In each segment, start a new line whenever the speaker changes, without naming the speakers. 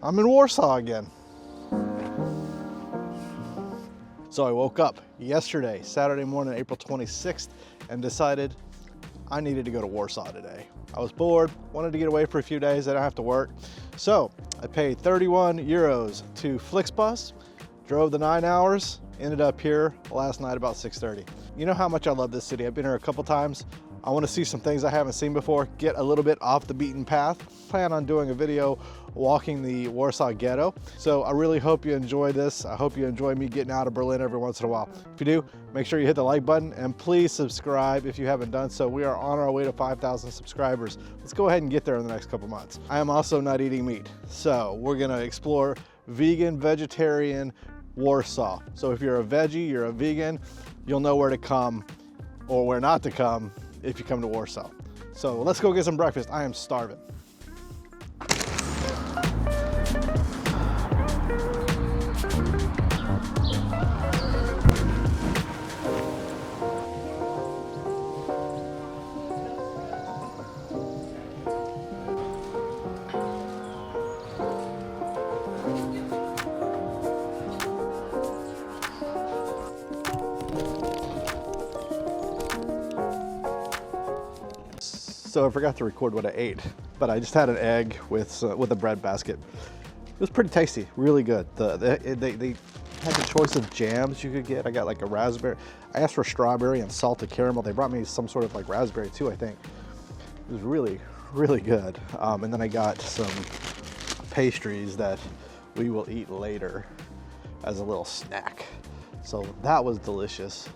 I'm in Warsaw again. So I woke up yesterday, Saturday morning, April 26th, and decided I needed to go to Warsaw today. I was bored, wanted to get away for a few days, I don't have to work. So I paid 31 euros to Flixbus, drove the 9 hours, ended up here last night about 6:30. You know how much I love this city. I've been here a couple times. I want to see some things I haven't seen before, get a little bit off the beaten path. Plan on doing a video walking the Warsaw ghetto. So I really hope you enjoy this. I hope you enjoy me getting out of Berlin every once in a while. If you do, make sure you hit the like button and please subscribe if you haven't done so. We are on our way to 5,000 subscribers. Let's go ahead and get there in the next couple months. I am also not eating meat. So we're gonna explore vegan, vegetarian Warsaw. So if you're a veggie, you're a vegan, you'll know where to come or where not to come if you come to Warsaw. So let's go get some breakfast. I am starving. So I forgot to record what I ate, but I just had an egg with a bread basket. It was pretty tasty, really good. They had the choice of jams you could get. I got like a raspberry. I asked for strawberry and salted caramel. They brought me some sort of like raspberry too, I think. It was really, really good. And then I got some pastries that we will eat later as a little snack. So that was delicious.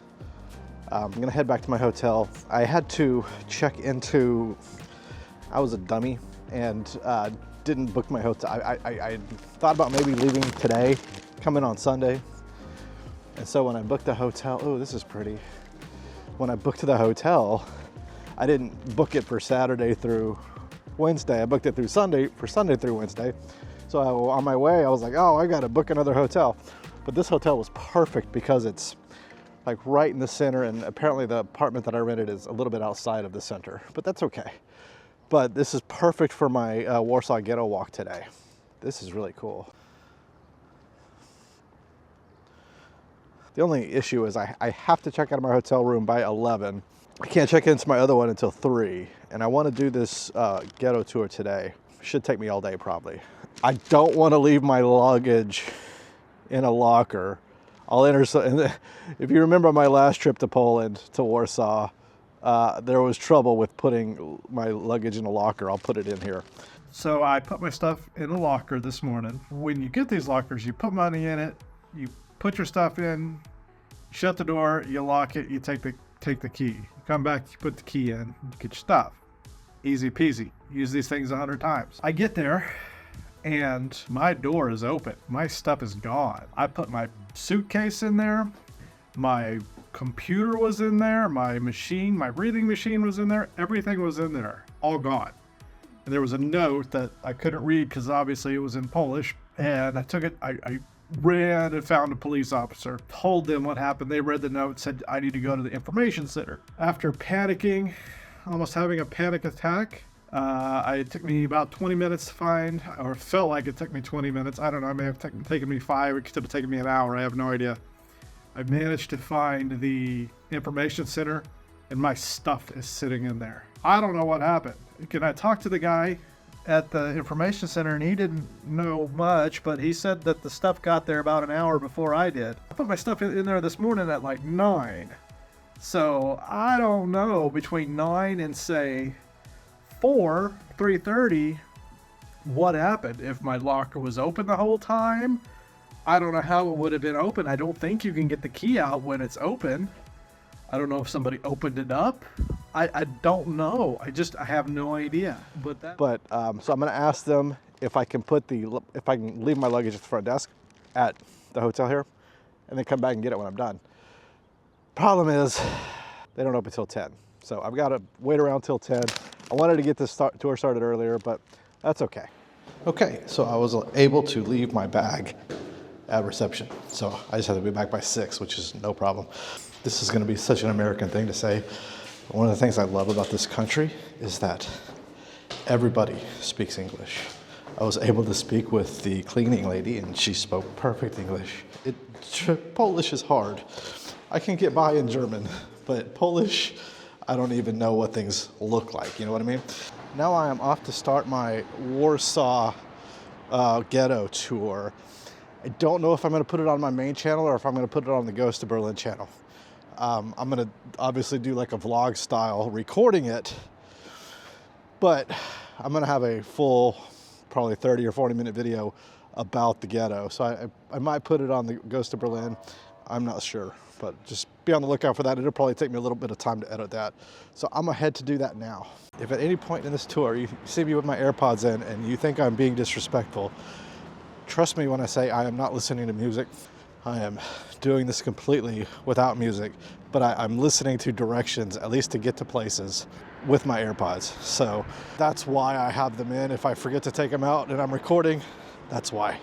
I'm gonna head back to my hotel. I had to check into, I was a dummy and didn't book my hotel. I thought about maybe leaving today, coming on Sunday. And so when I booked the hotel, oh, this is pretty. When I booked the hotel, I didn't book it for Saturday through Wednesday. I booked it through Sunday, for Sunday through Wednesday. So on my way, I was like, oh, I gotta book another hotel. But this hotel was perfect because it's like right in the center, and apparently the apartment that I rented is a little bit outside of the center, but that's okay. But this is perfect for my Warsaw ghetto walk today. This is really cool. The only issue is I have to check out of my hotel room by 11. I can't check into my other one until 3, and I want to do this ghetto tour today. Should take me all day probably. I don't want to leave my luggage in a locker. I'll enter, if you remember my last trip to Poland, to Warsaw, there was trouble with putting my luggage in a locker. I'll put it in here. So I put my stuff in a locker this morning. When you get these lockers, you put money in it, you put your stuff in, shut the door, you lock it, you take the key. You come back, you put the key in, you get your stuff. Easy peasy. Use these things 100 times. I get there, and my door is open. My stuff is gone. I put my suitcase in there. My computer was in there. My machine, my breathing machine was in there. Everything was in there, all gone. And there was a note that I couldn't read because obviously it was in Polish. And I took it, I ran and found a police officer, told them what happened. They read the note, said I need to go to the information center. After panicking, almost having a panic attack, it took me about 20 minutes to find, or felt like it took me 20 minutes. I don't know, it may have taken me 5, it could have taken me an hour, I have no idea. I managed to find the information center, and my stuff is sitting in there. I don't know what happened. Can I talk to the guy at the information center, and he didn't know much, but he said that the stuff got there about an hour before I did. I put my stuff in there this morning at like 9. So I don't know, between 9 and say 3:30, what happened. If my locker was open the whole time, I don't know how it would have been open. I don't think you can get the key out when it's open. I don't know if somebody opened it up. I don't know. I have no idea. So I'm gonna ask them if I can leave my luggage at the front desk at the hotel here, and then come back and get it when I'm done. Problem is, they don't open till 10. So I've got to wait around till 10. I wanted to get this tour started earlier, but that's okay. Okay, so I was able to leave my bag at reception. So I just have to be back by 6, which is no problem. This is gonna be such an American thing to say. One of the things I love about this country is that everybody speaks English. I was able to speak with the cleaning lady and she spoke perfect English. Polish is hard. I can get by in German, but Polish, I don't even know what things look like, you know what I mean? Now I am off to start my Warsaw ghetto tour. I don't know if I'm gonna put it on my main channel or if I'm gonna put it on the Ghost of Berlin channel. I'm gonna obviously do like a vlog style recording it, but I'm gonna have a full, probably 30 or 40 minute video about the ghetto. So I might put it on the Ghost of Berlin. I'm not sure, but just be on the lookout for that. It'll probably take me a little bit of time to edit that. So I'm ahead to do that now. If at any point in this tour you see me with my AirPods in and you think I'm being disrespectful, trust me when I say I am not listening to music. I am doing this completely without music, but I'm listening to directions, at least to get to places, with my AirPods. So that's why I have them in. If I forget to take them out and I'm recording, that's why.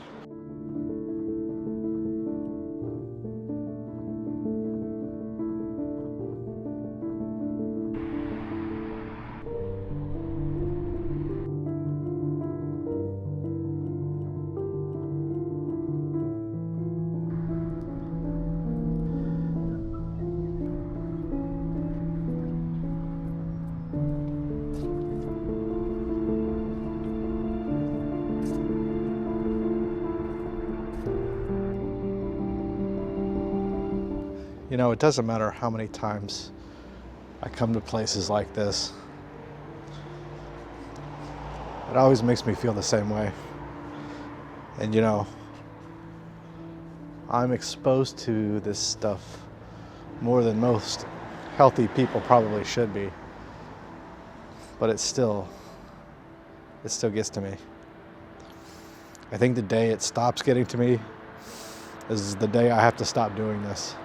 You know, it doesn't matter how many times I come to places like this. It always makes me feel the same way. And you know, I'm exposed to this stuff more than most healthy people probably should be. But it still gets to me. I think the day it stops getting to me is the day I have to stop doing this.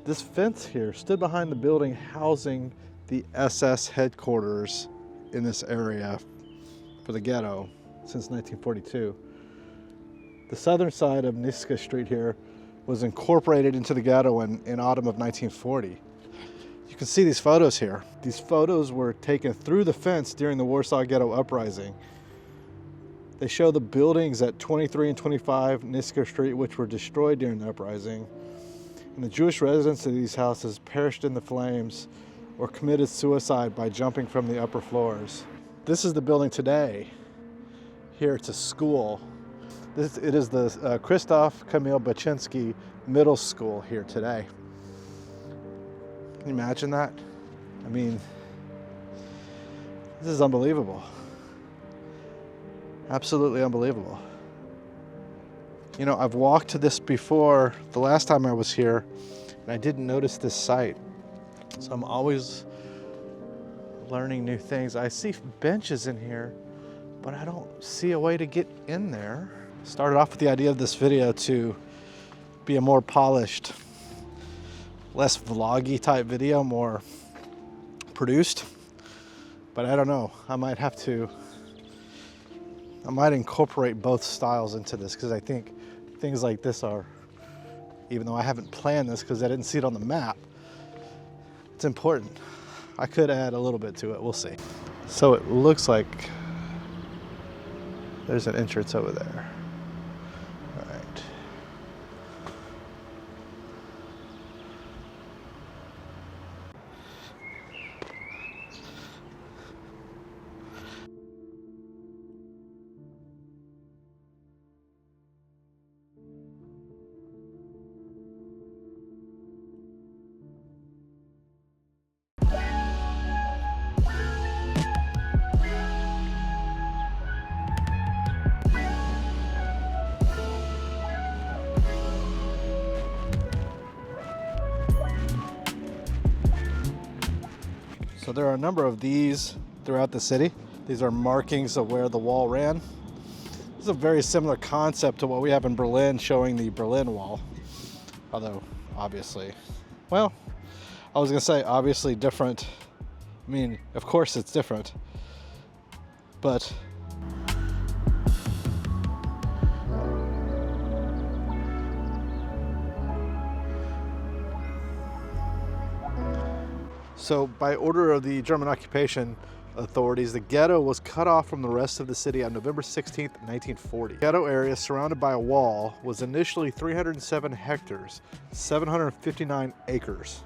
This fence here stood behind the building housing the SS headquarters in this area for the ghetto since 1942. The southern side of Niska Street here was incorporated into the ghetto in autumn of 1940. You can see these photos here. These photos were taken through the fence during the Warsaw Ghetto Uprising. They show the buildings at 23 and 25 Niska Street, which were destroyed during the uprising. And the Jewish residents of these houses perished in the flames or committed suicide by jumping from the upper floors. This is the building today. Here it's a school. It is the Krzysztof Kamil Baczynski Middle School here today. Can you imagine that? I mean, this is unbelievable. Absolutely unbelievable. You know, I've walked to this before the last time I was here, and I didn't notice this site. So I'm always learning new things. I see benches in here, but I don't see a way to get in there. Started off with the idea of this video to be a more polished, less vloggy type video, more produced. But I don't know, I might incorporate both styles into this because I think things like this are, even though I haven't planned this because I didn't see it on the map, it's important. I could add a little bit to it, we'll see. So it looks like there's an entrance over there. All right. So there are a number of these throughout the city. These are markings of where the wall ran. This is a very similar concept to what we have in Berlin, showing the Berlin Wall. Although, obviously, well, I was gonna say obviously different. I mean, of course it's different, but So by order of the German occupation authorities, the ghetto was cut off from the rest of the city on November 16th, 1940. The ghetto area, surrounded by a wall, was initially 307 hectares, 759 acres.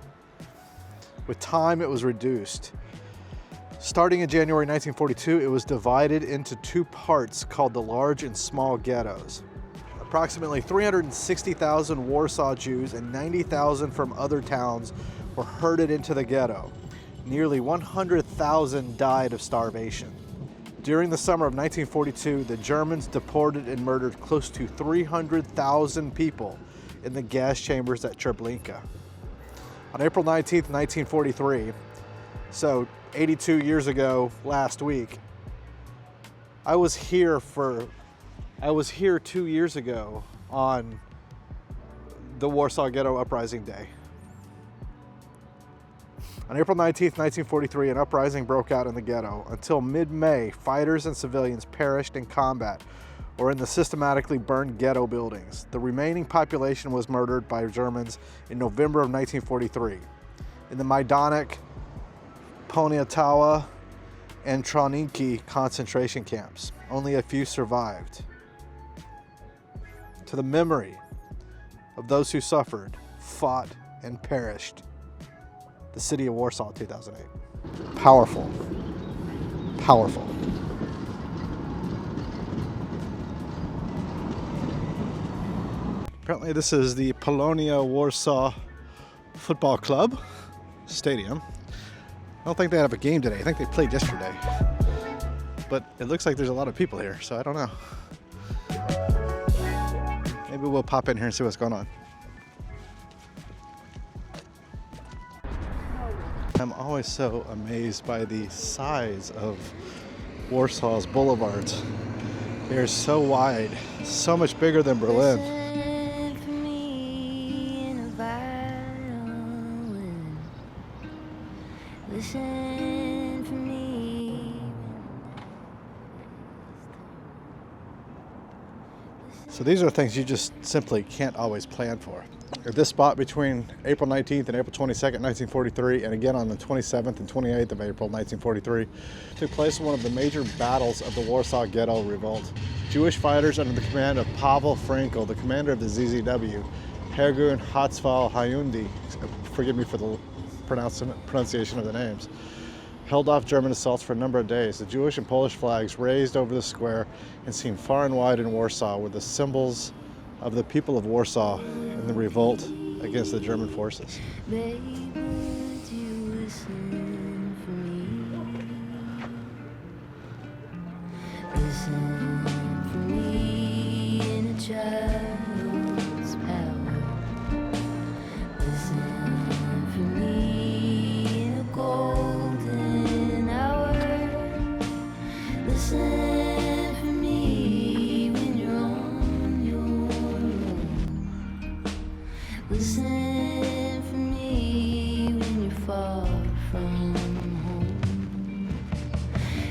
With time, it was reduced. Starting in January 1942, it was divided into two parts called the large and small ghettos. Approximately 360,000 Warsaw Jews and 90,000 from other towns were herded into the ghetto. Nearly 100,000 died of starvation. During the summer of 1942, the Germans deported and murdered close to 300,000 people in the gas chambers at Treblinka. On April 19th, 1943, so 82 years ago last week, I was here 2 years ago on the Warsaw Ghetto Uprising Day. On April 19th, 1943, an uprising broke out in the ghetto. Until mid-May, fighters and civilians perished in combat or in the systematically burned ghetto buildings. The remaining population was murdered by Germans in November of 1943. In the Majdanek, Poniatowa, and Troninki concentration camps, only a few survived. To the memory of those who suffered, fought, and perished. The city of Warsaw, 2008. Powerful. Powerful. Apparently this is the Polonia Warsaw Football Club stadium. I don't think they have a game today. I think they played yesterday. But it looks like there's a lot of people here, so I don't know. Maybe we'll pop in here and see what's going on. I'm always so amazed by the size of Warsaw's boulevards. They're so wide, so much bigger than Berlin. So these are things you just simply can't always plan for. At this spot between April 19th and April 22nd, 1943, and again on the 27th and 28th of April, 1943, took place one of the major battles of the Warsaw Ghetto Revolt. Jewish fighters under the command of Pavel Frankel, the commander of the ZZW, Hergun Hatzval Hyundi, forgive me for the pronunciation of the names, held off German assaults for a number of days. The Jewish and Polish flags raised over the square and seen far and wide in Warsaw were the symbols of the people of Warsaw in the revolt against the German forces. Baby, would you listen for me? Listen for me in a child's power. Listen for me in a golden hour. Listen for me when you're on your own. Listen for me when you're far from home.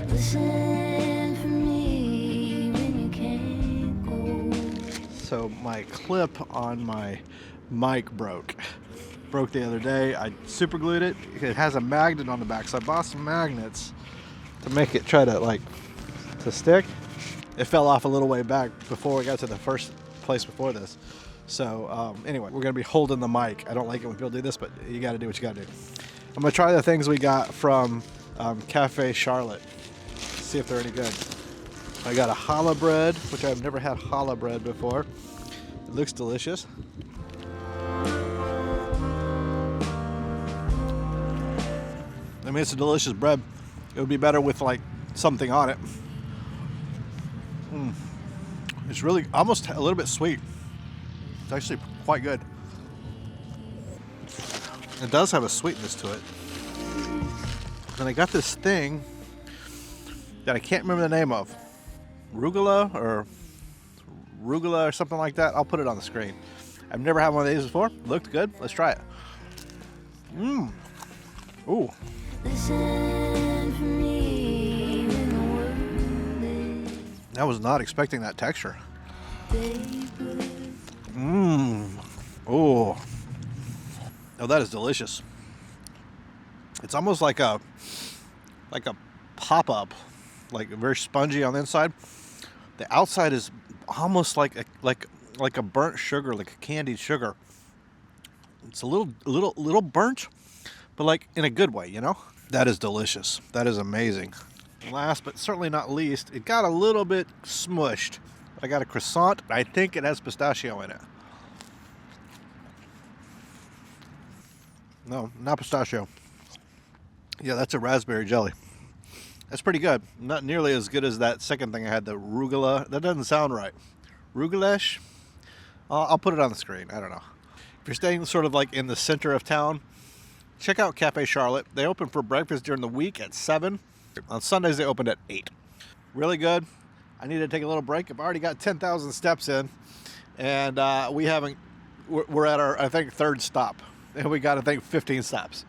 Listen for me when you can't go. So my clip on my mic broke the other day. I super glued it. It has a magnet on the back, so I bought some magnets to make it try to stick. It fell off a little way back before we got to the first place before this. So anyway, we're gonna be holding the mic. I don't like it when people do this, but you gotta do what you gotta do. I'm gonna try the things we got from Cafe Charlotte. See if they're any good. I got a challah bread, which I've never had challah bread before. It looks delicious. I mean, it's a delicious bread. It would be better with something on it. It's really almost a little bit sweet. It's actually quite good. It does have a sweetness to it. And I got this thing that I can't remember the name of. Rugula or something like that. I'll put it on the screen. I've never had one of these before. Looked good. Let's try it. Ooh. I was not expecting that texture. Oh, that is delicious. It's almost like a pop-up, like very spongy on the inside. The outside is almost like a burnt sugar, like a candied sugar. It's a little burnt, but like in a good way, you know? That is delicious. That is amazing. Last but certainly not least, it got a little bit smushed. I got a croissant. I think it has pistachio in it. No, not pistachio. Yeah, that's a raspberry jelly. That's pretty good. Not nearly as good as that second thing I had, the rugula. That doesn't sound right. Rugalesh? I'll put it on the screen. I don't know. If you're staying sort of like in the center of town, check out Cafe Charlotte. They open for breakfast during the week at 7. On Sundays, they open at 8. Really good. I need to take a little break. I've already got 10,000 steps in, and we're at our, I think, third stop. And we got, I think, 15 stops.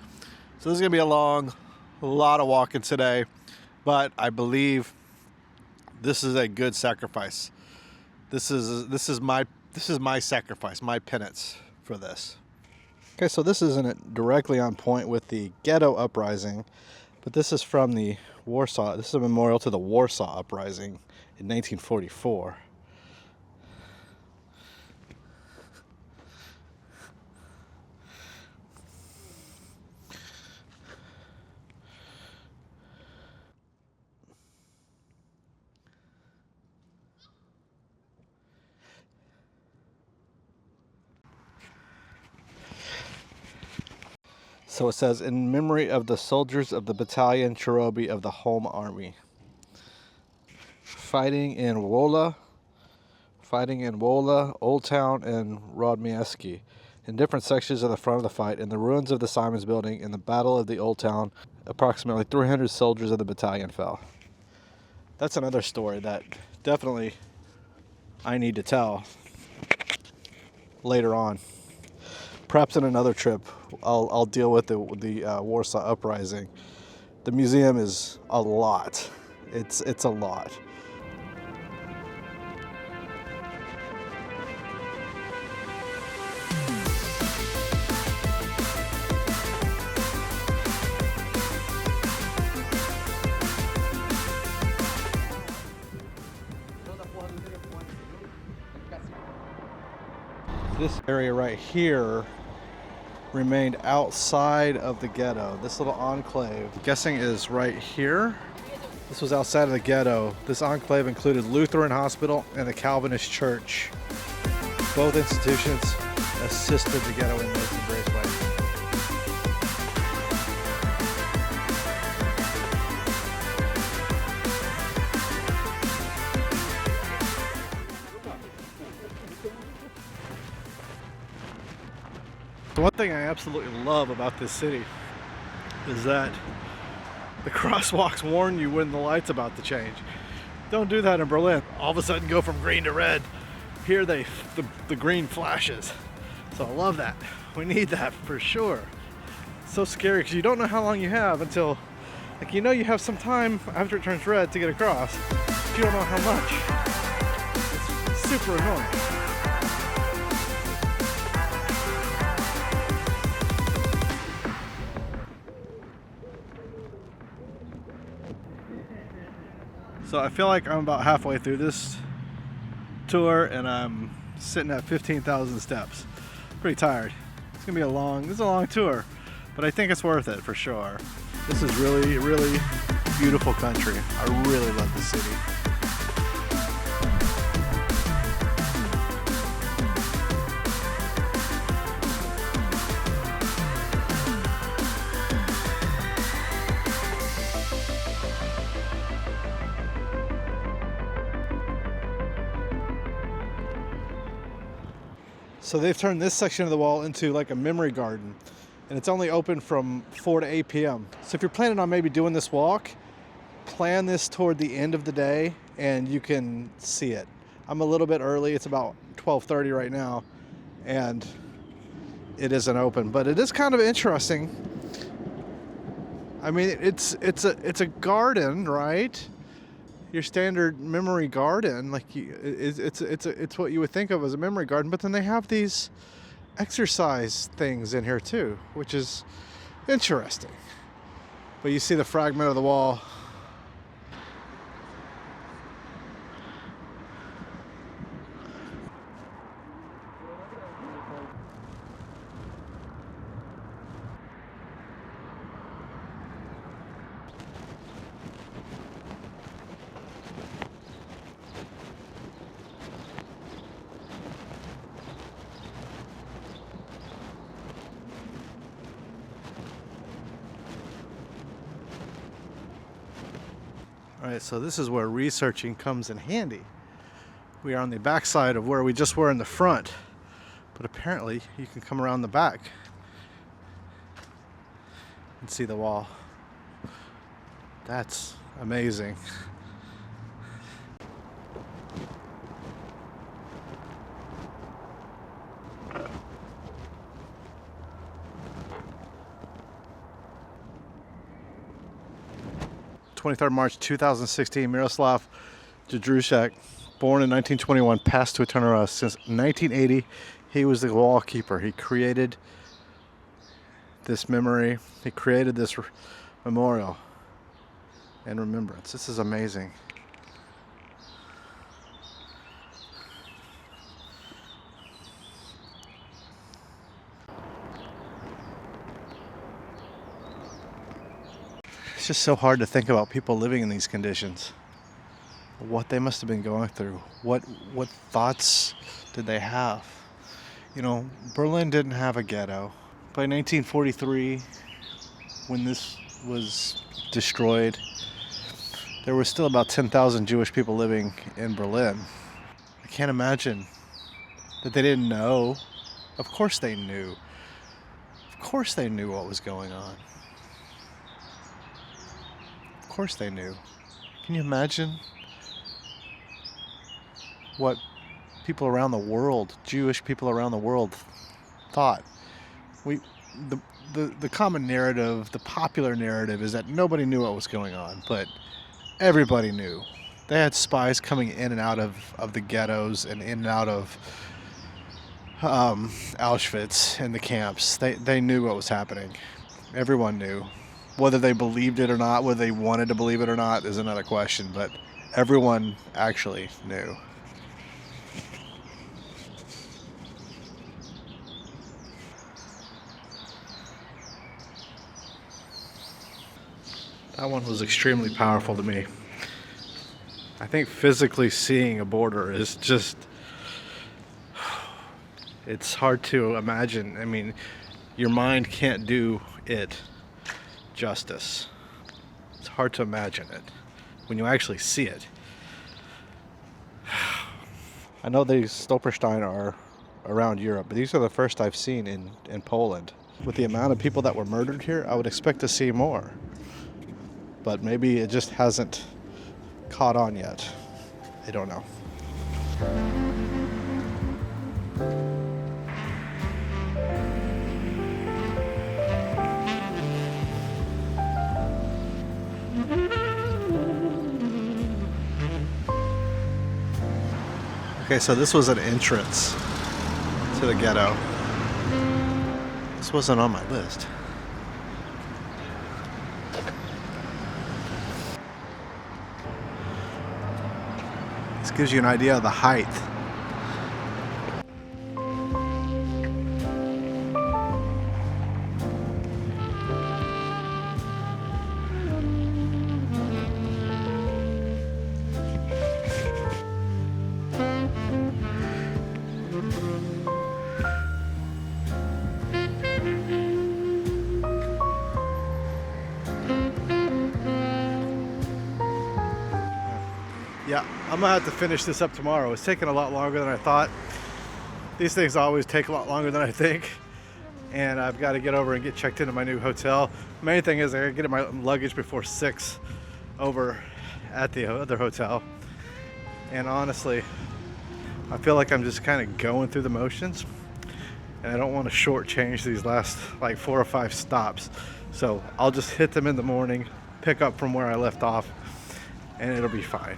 So this is going to be a lot of walking today. But I believe this is a good sacrifice. This is my sacrifice, my penance for this. Okay, so this isn't directly on point with the ghetto uprising, but this is from the Warsaw. This is a memorial to the Warsaw uprising in 1944. So it says, in memory of the soldiers of the battalion Cherobi of the Home Army. Fighting in Wola, Old Town, and Rodmiewski. In different sections of the front of the fight, in the ruins of the Simons Building, in the Battle of the Old Town, approximately 300 soldiers of the battalion fell. That's another story that definitely I need to tell later on. Perhaps in another trip, I'll deal with the Warsaw uprising. The museum is a lot. It's a lot. This area right here remained outside of the ghetto. This little enclave, I'm guessing, is right here. This was outside of the ghetto. This enclave included Lutheran Hospital and the Calvinist Church. Both institutions assisted the ghetto inmates in various ways. The one thing I absolutely love about this city is that the crosswalks warn you when the light's about to change. Don't do that in Berlin. All of a sudden go from green to red. Here the green flashes. So I love that. We need that for sure. It's so scary because you don't know how long you have until, like, you know you have some time after it turns red to get across. But you don't know how much. It's super annoying. So I feel like I'm about halfway through this tour and I'm sitting at 15,000 steps. Pretty tired. This is a long tour, but I think it's worth it for sure. This is really, really beautiful country. I really love the city. So they've turned this section of the wall into like a memory garden, and it's only open from 4 to 8 p.m. So if you're planning on maybe doing this walk, plan this toward the end of the day and you can see it. I'm a little bit early. It's about 12:30 right now and it isn't open, but it is kind of interesting. I mean, it's a garden, right? Your standard memory garden, like it's what you would think of as a memory garden, but then they have these exercise things in here too, which is interesting. But you see the fragment of the wall. All right, so this is where researching comes in handy. We are on the back side of where we just were in the front, but apparently you can come around the back and see the wall. That's amazing. March 2016, Miroslav Jadrushek, born in 1921, passed to eternal rest. Since 1980, he was the wall keeper. He created this memory. He created this memorial and remembrance. This is amazing. It's just so hard to think about people living in these conditions. What they must have been going through. What thoughts did they have? You know, Berlin didn't have a ghetto. By 1943, when this was destroyed, there were still about 10,000 Jewish people living in Berlin. I can't imagine that they didn't know. Of course they knew. Of course they knew what was going on. Of course they knew. Can you imagine what people around the world, Jewish people around the world, thought? The common narrative, the popular narrative, is that nobody knew what was going on, but everybody knew. They had spies coming in and out of the ghettos and in and out of Auschwitz and the camps. They knew what was happening. Everyone knew. Whether they believed it or not, whether they wanted to believe it or not, is another question, but everyone actually knew. That one was extremely powerful to me. I think physically seeing a border is just, it's hard to imagine. I mean, your mind can't do it justice. It's hard to imagine it when you actually see it. I know these Stolperstein are around Europe, but these are the first I've seen in Poland. With the amount of people that were murdered here, I would expect to see more. But maybe it just hasn't caught on yet. I don't know. Okay, so this was an entrance to the ghetto. This wasn't on my list. This gives you an idea of the height. Yeah, I'm gonna have to finish this up tomorrow. It's taking a lot longer than I thought. These things always take a lot longer than I think. And I've got to get over and get checked into my new hotel. Main thing is I gotta get my luggage before 6 over at the other hotel. And honestly, I feel like I'm just kind of going through the motions. And I don't want to shortchange these last like 4 or 5 stops. So I'll just hit them in the morning, pick up from where I left off, and it'll be fine.